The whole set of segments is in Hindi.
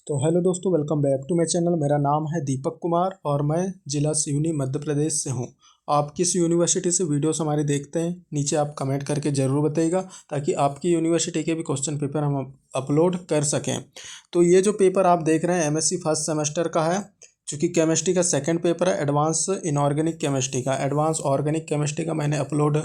तो हेलो दोस्तों, welcome back to my channel. मेरा नाम है दीपक कुमार और मैं ज़िला सिवनी मध्य प्रदेश से हूँ। आप किस यूनिवर्सिटी से वीडियोस हमारे देखते हैं, नीचे आप कमेंट करके ज़रूर बताइएगा ताकि आपकी यूनिवर्सिटी के भी क्वेश्चन पेपर हम अपलोड कर सकें। तो ये जो पेपर आप देख रहे हैं एमएससी फर्स्ट सेमेस्टर का है, चूँकि केमिस्ट्री का सेकंड पेपर है। एडवांस इनऑर्गेनिक केमिस्ट्री का, एडवांस ऑर्गेनिक केमिस्ट्री का मैंने अपलोड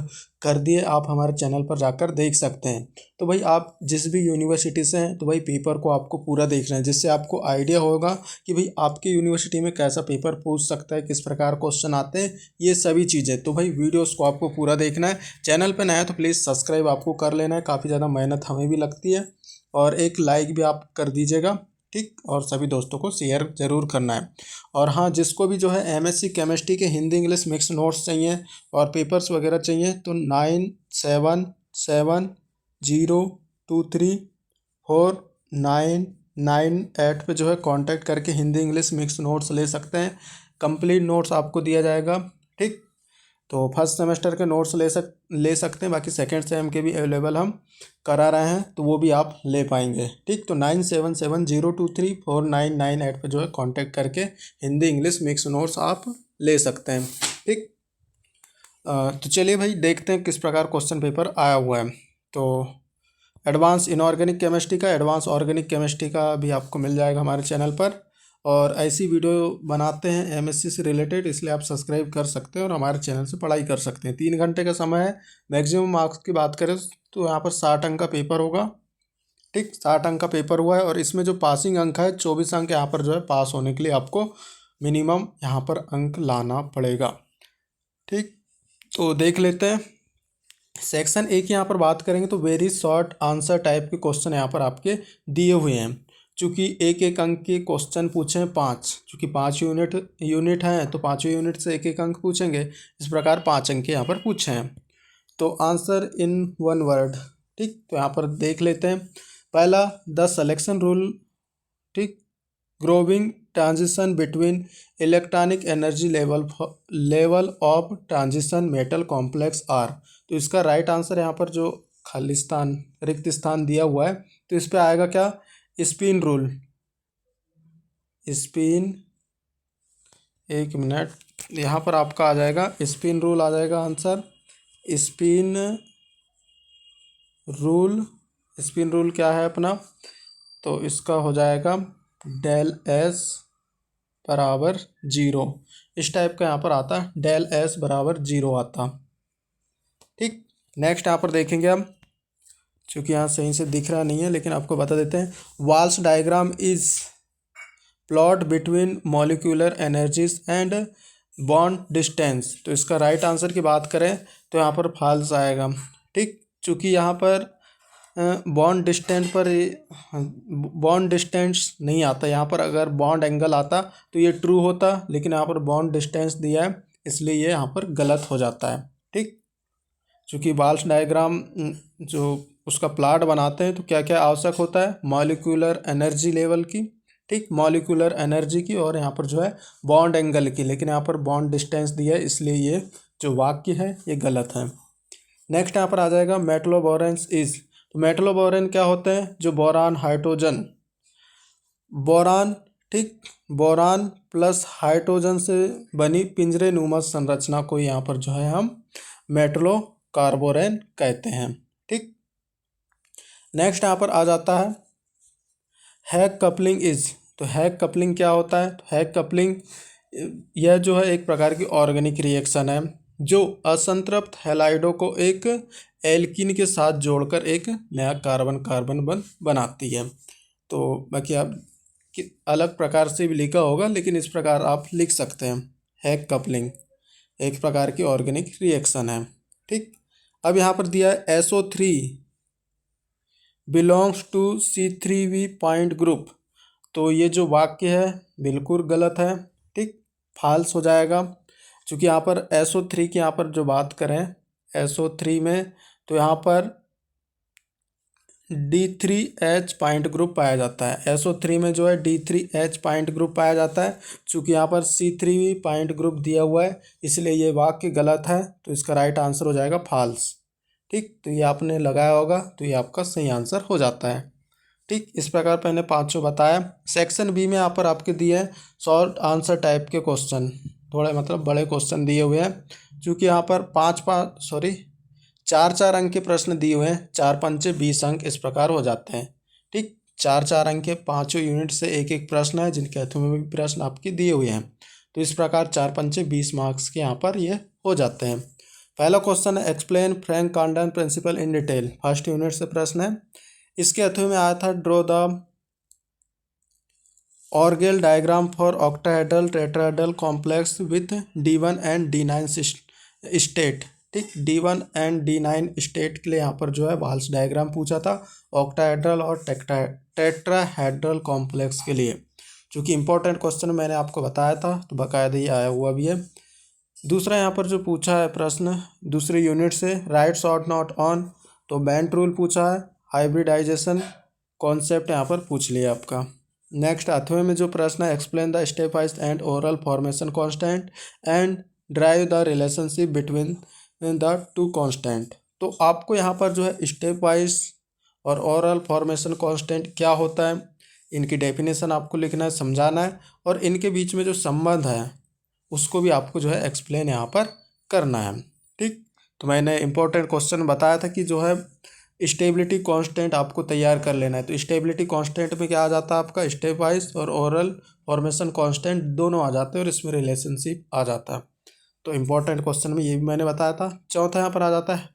कर दिए, आप हमारे चैनल पर जाकर देख सकते हैं। तो भाई आप जिस भी यूनिवर्सिटी से हैं तो भाई पेपर को आपको पूरा देखना है, जिससे आपको आइडिया होगा कि भाई आपकी यूनिवर्सिटी में कैसा पेपर पूछ सकता है, किस प्रकार क्वेश्चन आते हैं, ये सभी चीज़ें। तो भाई वीडियोस को आपको पूरा देखना है। चैनल पर नया है तो प्लीज़ सब्सक्राइब आपको कर लेना है, काफ़ी ज़्यादा मेहनत हमें भी लगती है। और एक लाइक भी आप कर दीजिएगा, ठीक। और सभी दोस्तों को शेयर ज़रूर करना है। और हाँ, जिसको भी जो है एमएससी केमिस्ट्री के हिंदी इंग्लिश मिक्स नोट्स चाहिए और पेपर्स वगैरह चाहिए तो 9770234998 पे जो है कांटेक्ट करके हिंदी इंग्लिश मिक्स नोट्स ले सकते हैं। कंप्लीट नोट्स आपको दिया जाएगा, ठीक। तो फर्स्ट सेमेस्टर के नोट्स ले सकते हैं, बाकी सेकेंड सेम के भी अवेलेबल हम करा रहे हैं, तो वो भी आप ले पाएंगे, ठीक। तो 9770234998 पे जो है कांटेक्ट करके हिंदी इंग्लिश मिक्स नोट्स आप ले सकते हैं, ठीक। तो चलिए भाई देखते हैं किस प्रकार क्वेश्चन पेपर आया हुआ है। तो एडवांस इनऑर्गेनिक केमिस्ट्री का, एडवांस ऑर्गेनिक केमिस्ट्री का भी आपको मिल जाएगा हमारे चैनल पर। और ऐसी वीडियो बनाते हैं एमएससी से रिलेटेड, इसलिए आप सब्सक्राइब कर सकते हैं और हमारे चैनल से पढ़ाई कर सकते हैं। 3 घंटे का समय है। मैक्सिमम मार्क्स की बात करें तो यहाँ पर 60 अंक का पेपर होगा, ठीक। 60 अंक का पेपर हुआ है और इसमें जो पासिंग अंक है 24 अंक यहाँ पर जो है पास होने के लिए आपको मिनिमम यहाँ पर अंक लाना पड़ेगा, ठीक। तो देख लेते हैं सेक्शन ए की यहाँ पर बात करेंगे तो वेरी शॉर्ट आंसर टाइप के क्वेश्चन यहाँ पर आपके दिए हुए हैं। चूँकि एक एक अंक के क्वेश्चन पूछे हैं 5, चूँकि 5 यूनिट हैं तो 5वें यूनिट से एक एक अंक पूछेंगे। इस प्रकार 5 अंक के यहाँ पर पूछे हैं। तो आंसर इन 1 वर्ड, ठीक। तो यहाँ पर देख लेते हैं। पहला, द सिलेक्शन रूल, ठीक। Growing transition between electronic energy level of transition metal complex are. तो इसका राइट आंसर यहाँ पर जो खाली स्थान रिक्त स्थान दिया हुआ है तो इस पे आएगा क्या, स्पिन रूल। स्पिन, एक मिनट, यहाँ पर आपका आ जाएगा स्पिन रूल आ जाएगा answer. Spin rule, spin rule क्या है अपना, तो इसका हो जाएगा डेल एस बराबर 0। इस टाइप का यहाँ पर आता, डेल एस बराबर 0 आता, ठीक। नेक्स्ट यहाँ पर देखेंगे हम, चूँकि यहाँ सही से दिख रहा नहीं है लेकिन आपको बता देते हैं। Walsh diagram is plot between molecular energies and bond distance. तो इसका राइट आंसर की बात करें तो यहाँ पर फॉल्स आएगा, ठीक। चूँकि यहाँ पर बॉन्ड डिस्टेंस नहीं आता यहाँ पर। अगर बॉन्ड एंगल आता तो ये ट्रू होता, लेकिन यहाँ पर बॉन्ड डिस्टेंस दिया है इसलिए ये यहाँ पर गलत हो जाता है, ठीक। चूँकि वाल्स डायग्राम जो उसका प्लॉट बनाते हैं तो क्या क्या आवश्यक होता है, मॉलिक्यूलर एनर्जी लेवल की, ठीक, मॉलिक्यूलर एनर्जी की, और यहाँ पर जो है बॉन्ड एंगल की। लेकिन यहाँ पर बॉन्ड डिस्टेंस दिया है इसलिए ये जो वाक्य है ये गलत है। नेक्स्ट यहाँ पर आ जाएगा मेटलोबोरेंस इज। तो मेटलोबोरेन क्या होते हैं, जो बोरान हाइड्रोजन, बोरान, ठीक, बोरान प्लस हाइड्रोजन से बनी पिंजरे नुमा संरचना को यहाँ पर जो है हम मेटलो कार्बोरेन कहते हैं, ठीक। नेक्स्ट यहाँ पर आ जाता है हैग कपलिंग इज। तो हैग कपलिंग क्या होता है, तो हैग कपलिंग यह जो है एक प्रकार की ऑर्गेनिक रिएक्शन है जो असंतृप्त हैलाइडों को एक एल्कीन के साथ जोड़कर एक नया कार्बन बनाती है। तो बाकी आप अलग प्रकार से भी लिखा होगा लेकिन इस प्रकार आप लिख सकते हैं। हैग कपलिंग एक प्रकार की ऑर्गेनिक रिएक्शन है, ठीक। अब यहाँ पर दिया है SO3 belongs to C3V point group. तो ये जो वाक्य है बिल्कुल गलत है, ठीक, फॉल्स हो जाएगा। चूँकि यहाँ पर SO3 की यहाँ पर जो बात करें SO3 में तो यहाँ पर D3H पॉइंट ग्रुप पाया जाता है। SO3 में जो है D3H पॉइंट ग्रुप पाया जाता है। चूँकि यहाँ पर C3V पॉइंट ग्रुप दिया हुआ है इसलिए ये वाक्य गलत है, तो इसका राइट आंसर हो जाएगा फॉल्स, ठीक। तो ये आपने लगाया होगा तो ये आपका सही आंसर हो जाता है। ठीक, इस प्रकार मैंने पाँचों बताया। सेक्शन बी में यहाँ पर आपके दिए हैं शॉर्ट आंसर टाइप के क्वेश्चन, थोड़े मतलब बड़े क्वेश्चन दिए हुए हैं, क्योंकि यहाँ पर चार चार अंक के प्रश्न दिए हुए हैं, 4×5 = 20 अंक इस प्रकार हो जाते हैं। ठीक, 4 4 अंक के पाँचों यूनिट से एक एक प्रश्न है, जिनके हाथों में भी प्रश्न आपके दिए हुए हैं। तो इस प्रकार 4×5 = 20 मार्क्स के यहाँ पर ये हो जाते हैं। पहला क्वेश्चन है explain Franck Condon principle in detail, first unit से प्रश्न है। इसके हाथों में आया था draw the orgel diagram for octahedral tetrahedral complex with D1 and D9 state. ठीक, D1 एंड D9 स्टेट के लिए यहाँ पर जो है वाल्स डायग्राम पूछा था, ऑक्टाहेड्रल और टेट्राहेड्रल कॉम्प्लेक्स के लिए। चूँकि इंपॉर्टेंट क्वेश्चन मैंने आपको बताया था, तो बाकायदा ही आया हुआ भी है। दूसरा यहाँ पर जो पूछा है प्रश्न दूसरे यूनिट से, राइट शॉर्ट नॉट ऑन, तो बेंट रूल पूछा है, हाइब्रिडाइजेशन कॉन्सेप्ट यहाँ पर पूछ लिया आपका। नेक्स्ट 8वें में जो प्रश्न है explain the step wise and oral formation constant and drive the relationship between the two constant. तो आपको यहाँ पर जो है स्टेप वाइज और ओरल फॉर्मेशन कांस्टेंट क्या होता है, इनकी डेफिनेशन आपको लिखना है, समझाना है, और इनके बीच में जो संबंध है उसको भी आपको जो है एक्सप्लेन यहाँ पर करना है। ठीक, तो मैंने इंपॉर्टेंट क्वेश्चन बताया था कि जो है स्टेबिलिटी कांस्टेंट आपको तैयार कर लेना है। तो स्टेबिलिटी कांस्टेंट में क्या आ जाता है आपका, स्टेप वाइज और ओरल फॉर्मेशन कांस्टेंट दोनों आ जाते हैं, और इसमें रिलेशनशिप आ जाता है। तो इंपॉर्टेंट क्वेश्चन में ये भी मैंने बताया था। चौथा यहाँ पर आ जाता है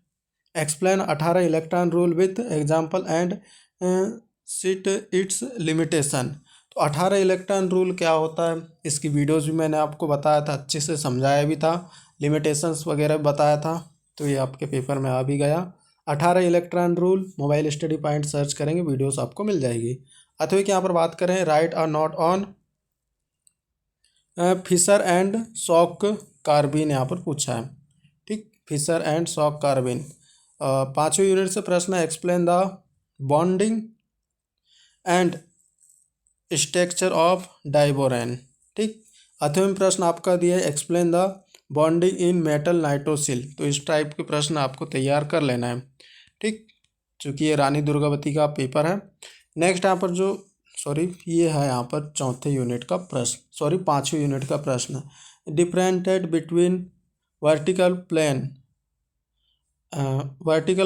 explain 18 electron rule with example and sit it's limitation. तो 18 इलेक्ट्रॉन रूल क्या होता है, इसकी वीडियोज़ भी मैंने आपको बताया था, अच्छे से समझाया भी था, लिमिटेशंस वगैरह भी बताया था। तो ये आपके पेपर में आ भी गया। 18 electron rule mobile study point search करेंगे, वीडियोस आपको मिल जाएगी। अथवा कि यहाँ पर बात करें राइट और note on Fischer and Schrock carbene यहाँ पर पूछा है। ठीक, फिशर एंड शॉक कार्बिन। पाँचवें यूनिट से प्रश्न है explain the bonding and structure of diborane. ठीक, 8वें प्रश्न आपका दिया है explain the bonding in metal nitrosyl. तो इस टाइप के प्रश्न आपको तैयार कर लेना है। ठीक, चूँकि ये रानी दुर्गावती का पेपर है। नेक्स्ट यहाँ पर जो ये है यहाँ पर चौथे यूनिट का प्रश्न, 5वें यूनिट का प्रश्न, differentiate between vertical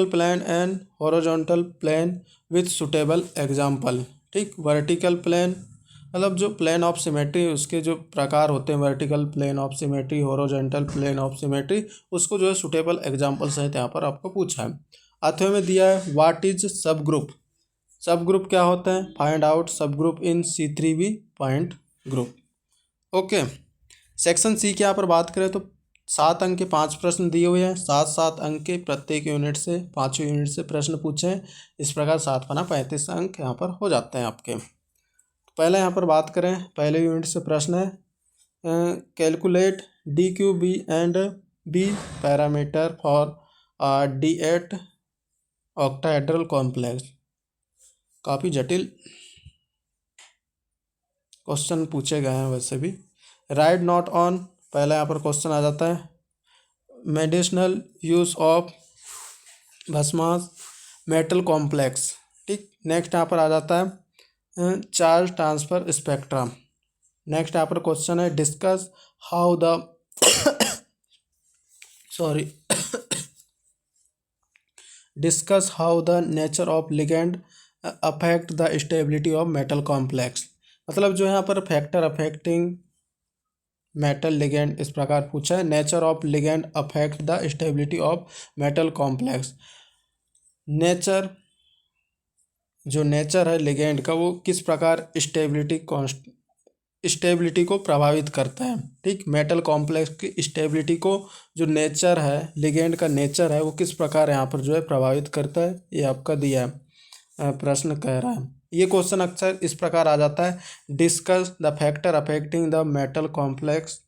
plane and horizontal plane with suitable example. ठीक, वर्टिकल प्लेन मतलब जो प्लेन ऑफ सिमेट्री, उसके जो प्रकार होते हैं, vertical plane of symmetry, horizontal plane of symmetry, उसको जो है सुटेबल एग्जाम्पल सहित यहाँ पर आपको पूछा है। 8वें में दिया है what is sub group, sub group क्या होते हैं, find out sub group in C3b point group. Okay, section C की यहाँ पर बात करें तो 7 अंक के 5 प्रश्न दिए हुए हैं, 7 अंक के प्रत्येक यूनिट से 5 यूनिट से प्रश्न पूछे हैं। इस प्रकार 7×5 = 35 अंक यहाँ पर हो जाते हैं आपके। पहले यहाँ पर बात करें, पहले यूनिट से प्रश्न है calculate DQB and B parameter for D8 octahedral complex. काफ़ी जटिल क्वेश्चन पूछे गए हैं वैसे भी। राइट नॉट ऑन, पहला यहाँ पर क्वेश्चन आ जाता है मेडिसिनल यूज ऑफ भस्मास मेटल कॉम्प्लेक्स। ठीक, नेक्स्ट यहाँ पर आ जाता है चार्ज ट्रांसफ़र स्पेक्ट्रम। नेक्स्ट यहाँ पर क्वेश्चन है discuss how the discuss how the nature of ligand affect the stability of metal complex. मतलब जो यहाँ पर फैक्टर अफेक्टिंग मेटल लिगेंड इस प्रकार पूछा है, nature of ligand affect the stability of metal complex. Nature, जो नेचर है लिगेंड का, वो किस प्रकार स्टेबिलिटी को प्रभावित करता है। ठीक, मेटल कॉम्प्लेक्स की स्टेबिलिटी को जो नेचर है, लिगेंड का नेचर है, वो किस प्रकार यहाँ पर जो है प्रभावित करता है, ये आपका दिया है, प्रश्न कह रहा है। ये क्वेश्चन अक्सर इस प्रकार आ जाता है discuss the factor affecting the metal complex,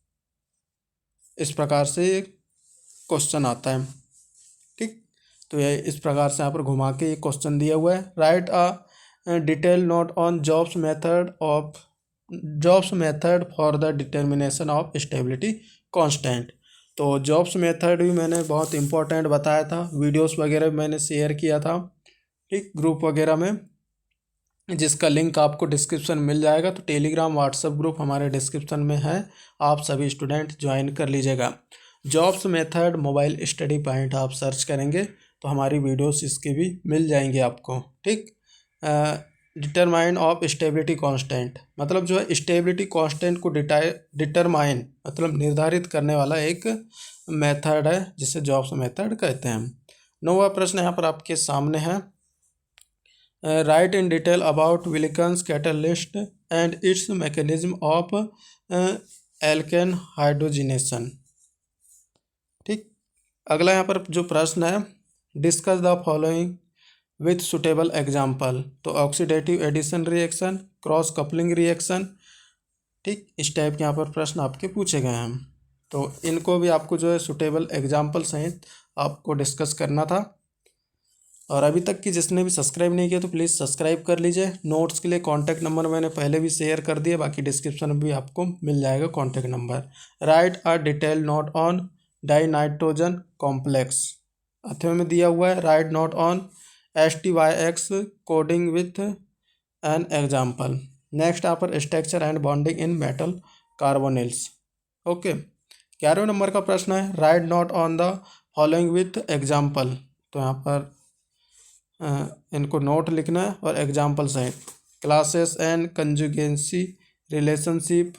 इस प्रकार से क्वेश्चन आता है। ठीक, तो ये इस प्रकार से यहाँ पर घुमा के ये क्वेश्चन दिया हुआ है। Right a detail note on jobs method for the determination of stability constant. तो जॉब्स मेथड भी मैंने बहुत इंपॉर्टेंट बताया था, वीडियोस वगैरह मैंने शेयर किया था। ठीक, ग्रुप वगैरह में। जिसका लिंक आपको डिस्क्रिप्शन मिल जाएगा। तो टेलीग्राम व्हाट्सएप ग्रुप हमारे डिस्क्रिप्शन में है, आप सभी स्टूडेंट ज्वाइन कर लीजिएगा। Jobs method mobile study point आप सर्च करेंगे तो हमारी वीडियोस इसकी भी मिल जाएंगी आपको, ठीक। डिटरमाइन ऑफ स्टेबिलिटी कांस्टेंट, मतलब जो है स्टेबिलिटी कांस्टेंट को डिटरमाइन मतलब निर्धारित करने वाला एक मेथड है जिसे जॉब्स मेथड कहते हैं। 9वां प्रश्न यहाँ पर आपके सामने है, write in detail about Wilkinson's catalyst and its mechanism of alkene hydrogenation, ठीक। अगला यहाँ पर जो प्रश्न है, discuss the following with suitable example, तो oxidative addition reaction, cross coupling reaction, ठीक। इस टाइप के यहाँ पर प्रश्न आपके पूछे गए हैं। तो इनको भी आपको जो है सुटेबल एग्जाम्पल सहित आपको डिस्कस करना था। और अभी तक कि जिसने भी सब्सक्राइब नहीं किया तो प्लीज़ सब्सक्राइब कर लीजिए। नोट्स के लिए कॉन्टैक्ट नंबर मैंने पहले भी शेयर कर दिया, बाकी डिस्क्रिप्शन में भी आपको मिल जाएगा contact number. Write a detail note on dinitrogen complex, अथवा में दिया हुआ है, write note on STYX coding with an example. Next यहाँ पर structure and bonding in metal carbonyls, okay. 11वें नंबर का प्रश्न है, write note on the following with example, तो यहाँ पर इनको नोट लिखना है और एग्जाम्पल सहित। क्लासेस एंड कंजुगेंसी रिलेशनशिप,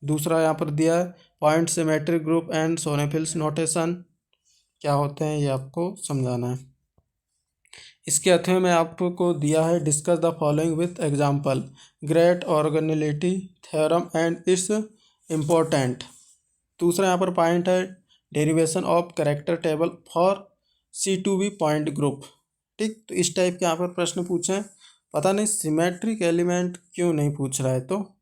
दूसरा यहाँ पर दिया है point symmetric group and Schoenflies notation, क्या होते हैं ये आपको समझाना है। इसके अथवे में आपको दिया है, discuss the following with example, great orthogonality theorem and its important. दूसरा यहाँ पर पॉइंट है, derivation of character table for C2V point group, ठीक। तो इस टाइप के यहाँ पर प्रश्न पूछे हैं। पता नहीं सिमेट्रिक एलिमेंट क्यों नहीं पूछ रहा है, तो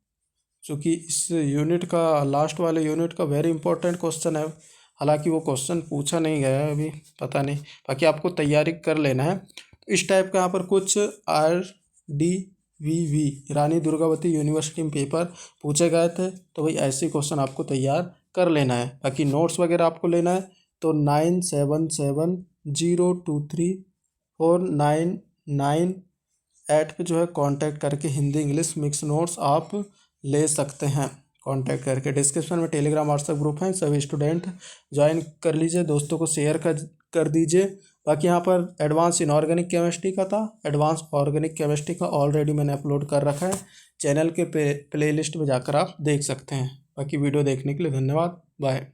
चूँकि इस यूनिट का लास्ट वाले यूनिट का वेरी इंपॉर्टेंट क्वेश्चन है, हालांकि वो क्वेश्चन पूछा नहीं गया है अभी, पता नहीं, बाकी आपको तैयारी कर लेना है। तो इस टाइप का यहाँ पर कुछ RDVV रानी दुर्गावती यूनिवर्सिटी में पेपर पूछे गए थे, तो भाई ऐसे क्वेश्चन आपको तैयार कर लेना है। बाकी नोट्स वगैरह आपको लेना है तो 9770234998 पे जो है कांटेक्ट करके हिंदी इंग्लिश मिक्स नोट्स आप ले सकते हैं। कांटेक्ट करके डिस्क्रिप्शन में टेलीग्राम व्हाट्सएप ग्रुप है, सभी स्टूडेंट ज्वाइन कर लीजिए, दोस्तों को शेयर कर दीजिए। बाकी यहाँ पर एडवांस इनऑर्गेनिक केमिस्ट्री का था, एडवांस ऑर्गेनिक केमिस्ट्री का ऑलरेडी मैंने अपलोड कर रखा है, चैनल के प्लेलिस्ट में जाकर आप देख सकते हैं। बाकी वीडियो देखने के लिए धन्यवाद, बाय।